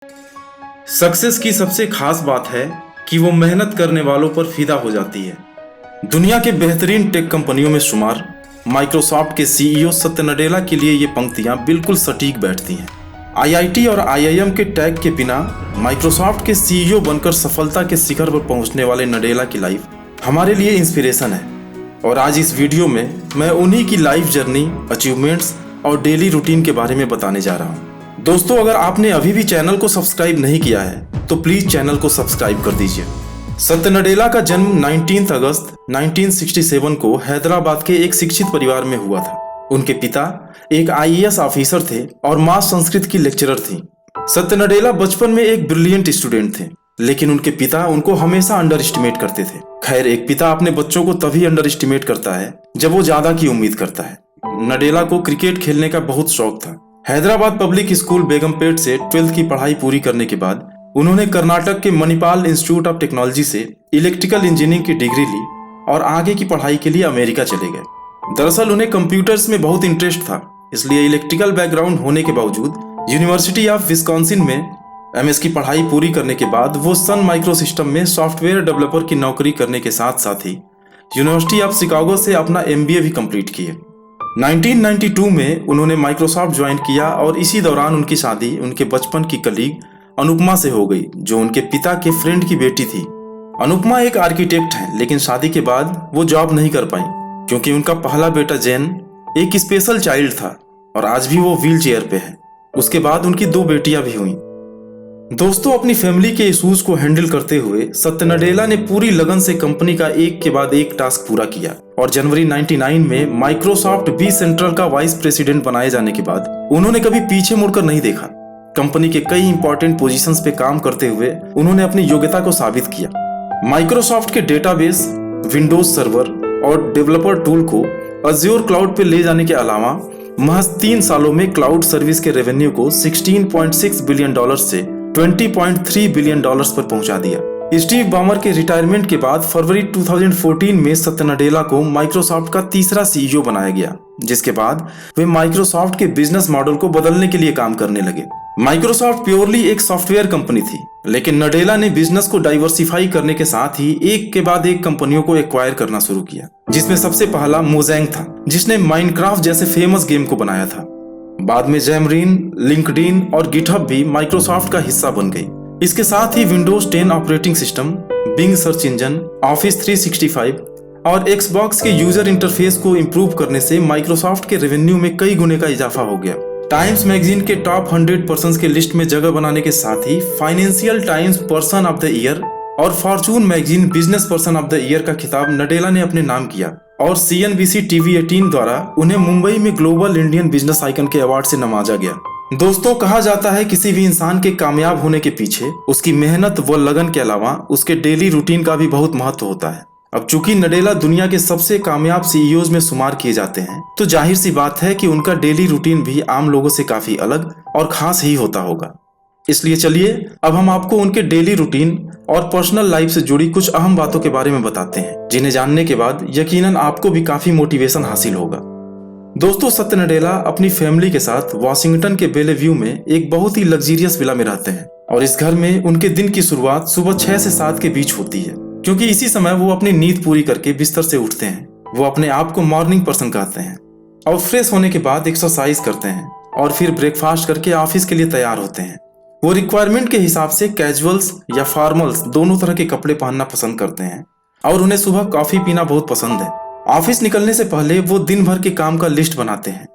Success की सबसे खास बात है कि वो मेहनत करने वालों पर फिदा हो जाती है। दुनिया के बेहतरीन टेक कंपनियों में शुमार माइक्रोसॉफ्ट के सीईओ सत्य नडेला के लिए ये पंक्तियां बिल्कुल सटीक बैठती हैं। आईआईटी और आईआईएम के टैग के बिना माइक्रोसॉफ्ट के सीईओ बनकर सफलता के शिखर पर पहुंचने वाले नडेला की लाइफ हमारे लिए इंस्पिरेशन है। और आज इस वीडियो में मैं उन्हीं की लाइफ जर्नी, अचीवमेंट्स और डेली रूटीन के बारे में बताने जा रहा हूँ। दोस्तों, अगर आपने अभी भी चैनल को सब्सक्राइब नहीं किया है तो प्लीज चैनल को सब्सक्राइब कर दीजिए। सत्य नडेला का जन्म 19 अगस्त 1967 को हैदराबाद के एक शिक्षित परिवार में हुआ था। उनके पिता एक आईएएस ऑफिसर थे और मां संस्कृत की लेक्चरर थी। सत्य नडेला बचपन में एक ब्रिलियंट स्टूडेंट थे, लेकिन उनके पिता उनको हमेशा अंडर एस्टिमेट करते थे। खैर, एक पिता अपने बच्चों को तभी अंडर एस्टिमेट करता है जब वो ज्यादा की उम्मीद करता है। नडेला को क्रिकेट खेलने का बहुत शौक था। हैदराबाद पब्लिक स्कूल बेगमपेट से 12th की पढ़ाई पूरी करने के बाद उन्होंने कर्नाटक के मणिपाल इंस्टीट्यूट ऑफ टेक्नोलॉजी से इलेक्ट्रिकल इंजीनियरिंग की डिग्री ली और आगे की पढ़ाई के लिए अमेरिका चले गए। दरअसल उन्हें कंप्यूटर्स में बहुत इंटरेस्ट था, इसलिए इलेक्ट्रिकल बैकग्राउंड होने के बावजूद यूनिवर्सिटी ऑफ विस्कॉन्सिन में एमएस की पढ़ाई पूरी करने के बाद वो सन माइक्रोसिस्टम में सॉफ्टवेयर डेवलपर की नौकरी करने के साथ साथ ही यूनिवर्सिटी ऑफ शिकागो से अपना एमबीए भी कंप्लीट किए। 1992 में उन्होंने माइक्रोसॉफ्ट ज्वाइन किया और इसी दौरान उनकी शादी उनके बचपन की कलीग अनुपमा से हो गई, जो उनके पिता के फ्रेंड की बेटी थी। अनुपमा एक आर्किटेक्ट हैं, लेकिन शादी के बाद वो जॉब नहीं कर पाई क्योंकि उनका पहला बेटा जैन एक स्पेशल चाइल्ड था और आज भी वो व्हील चेयर पे है। उसके बाद उनकी 2 बेटियां भी हुई। दोस्तों, अपनी फैमिली के इश्यूज को हैंडल करते हुए सत्य नडेला ने पूरी लगन से कंपनी का एक के बाद एक टास्क पूरा किया और जनवरी 99 में माइक्रोसॉफ्ट बी सेंट्रल का वाइस प्रेसिडेंट बनाए जाने के बाद उन्होंने कभी पीछे मुड़कर नहीं देखा। कंपनी के कई इंपॉर्टेंट पोजीशंस पे काम करते हुए उन्होंने अपनी योग्यता को साबित किया। माइक्रोसॉफ्ट के डेटाबेस, विंडोज सर्वर और डेवलपर टूल को अज्योर क्लाउड पे ले जाने के अलावा महज 3 सालों में क्लाउड सर्विस के रेवेन्यू को $16.6 बिलियन से $20.3 बिलियन पर पहुंचा दिया। स्टीव बामर के रिटायरमेंट के बाद फरवरी 2014 में सत्य नडेला को माइक्रोसॉफ्ट का तीसरा सीईओ बनाया गया, जिसके बाद वे माइक्रोसॉफ्ट के बिजनेस मॉडल को बदलने के लिए काम करने लगे। माइक्रोसॉफ्ट प्योरली एक सॉफ्टवेयर कंपनी थी, लेकिन नडेला ने बिजनेस को डाइवर्सिफाई करने के साथ ही एक के बाद एक कंपनियों को एक्वायर करना शुरू किया, जिसमें सबसे पहला मोजैंग था, जिसने माइनक्राफ्ट जैसे फेमस गेम को बनाया था। बाद में जैमरीन, लिंक्डइन और गिटहब भी माइक्रोसॉफ्ट का हिस्सा बन गई। इसके साथ ही Windows 10 operating system, Bing search engine, Office 365 और एक्सबॉक्स के यूजर इंटरफेस को इंप्रूव करने से माइक्रोसॉफ्ट के रेवेन्यू में कई गुने का इजाफा हो गया। टाइम्स मैगजीन के टॉप 100 पर्सन्स के लिस्ट में जगह बनाने के साथ ही Financial Times person of the year और Fortune magazine business person of the year का खिताब नडेला ने अपने नाम किया और CNBC TV 18 द्वारा उन्हें मुंबई में ग्लोबल इंडियन बिजनेस आइकन के अवार्ड से नवाजा गया। दोस्तों, कहा जाता है किसी भी इंसान के कामयाब होने के पीछे उसकी मेहनत व लगन के अलावा उसके डेली रूटीन का भी बहुत महत्व होता है। अब चूंकि नडेला दुनिया के सबसे कामयाब सीईओज में शुमार किए जाते हैं, तो जाहिर सी बात है कि उनका डेली रूटीन भी आम लोगों से काफी अलग और खास ही होता होगा। इसलिए चलिए अब हम आपको उनके डेली रूटीन और पर्सनल लाइफ से जुड़ी कुछ अहम बातों के बारे में बताते हैं, जिन्हें जानने के बाद यकीनन आपको भी काफी मोटिवेशन हासिल होगा। दोस्तों, सत्य नडेला अपनी फैमिली के साथ वॉशिंगटन के बेलेव्यू में एक बहुत ही लग्जरियस विला में रहते हैं और इस घर में उनके दिन की शुरुआत सुबह 6 से 7 के बीच होती है, क्योंकि इसी समय वो अपनी नींद पूरी करके बिस्तर से उठते हैं। वो अपने आप को मॉर्निंग पर्सन कहते हैं और फ्रेश होने के बाद एक्सरसाइज करते हैं और फिर ब्रेकफास्ट करके ऑफिस के लिए तैयार होते हैं। वो रिक्वायरमेंट के हिसाब से कैजुअल्स या फॉर्मल्स दोनों तरह के कपड़े पहनना पसंद करते हैं और उन्हें सुबह कॉफी पीना बहुत पसंद है। ऑफिस निकलने से पहले वो दिन भर के काम का लिस्ट बनाते हैं।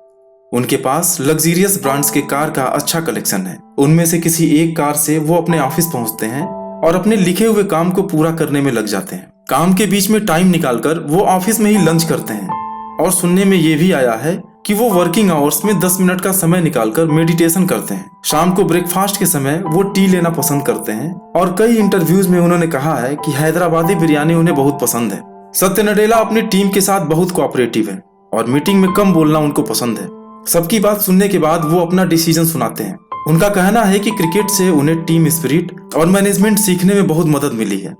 उनके पास लग्जरियस ब्रांड्स के कार का अच्छा कलेक्शन है। उनमें से किसी एक कार से वो अपने ऑफिस पहुंचते हैं और अपने लिखे हुए काम को पूरा करने में लग जाते हैं। काम के बीच में टाइम निकालकर वो ऑफिस में ही लंच करते हैं और सुनने में ये भी आया है कि वो वर्किंग आवर्स में 10 मिनट का समय निकालकर मेडिटेशन करते हैं। शाम को ब्रेकफास्ट के समय वो टी लेना पसंद करते हैं और कई इंटरव्यूज में उन्होंने कहा है कि हैदराबादी बिरयानी उन्हें बहुत पसंद है। सत्य नडेला अपनी टीम के साथ बहुत कोऑपरेटिव है और मीटिंग में कम बोलना उनको पसंद है। सबकी बात सुनने के बाद वो अपना डिसीजन सुनाते हैं। उनका कहना है कि क्रिकेट से उन्हें टीम स्पिरिट और मैनेजमेंट सीखने में बहुत मदद मिली है।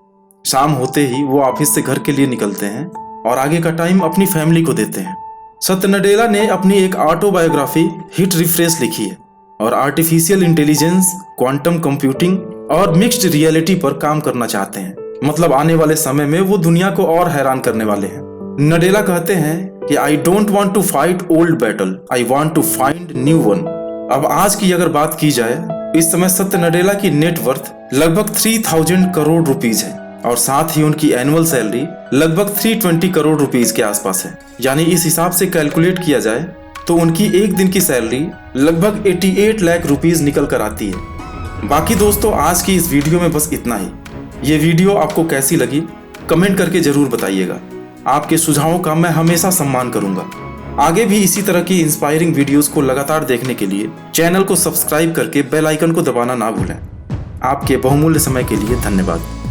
शाम होते ही वो ऑफिस से घर के लिए निकलते हैं और आगे का टाइम अपनी फैमिली को देते हैं। सत्य नडेला ने अपनी एक ऑटोबायोग्राफी हिट रिफ्रेश लिखी है और आर्टिफिशियल इंटेलिजेंस, क्वांटम कंप्यूटिंग और मिक्स्ड रियलिटी पर काम करना चाहते हैं। मतलब आने वाले समय में वो दुनिया को और हैरान करने वाले हैं। नडेला कहते हैं कि I don't want to fight old battle, I want to find new one. अब आज की अगर बात की जाए, इस समय सत्य नडेला की नेटवर्थ लगभग 3000 करोड़ रुपीज है और साथ ही उनकी एनुअल सैलरी लगभग 320 करोड़ रुपीज के आसपास है। यानी इस हिसाब से कैलकुलेट किया जाए तो उनकी एक दिन की सैलरी लगभग 88 लाख रुपीज निकल कर आती है। बाकी दोस्तों, आज की इस वीडियो में बस इतना ही। ये वीडियो आपको कैसी लगी कमेंट करके जरूर बताइएगा। आपके सुझावों का मैं हमेशा सम्मान करूंगा। आगे भी इसी तरह की इंस्पायरिंग वीडियोस को लगातार देखने के लिए चैनल को सब्सक्राइब करके बेल आइकन को दबाना ना भूलें। आपके बहुमूल्य समय के लिए धन्यवाद।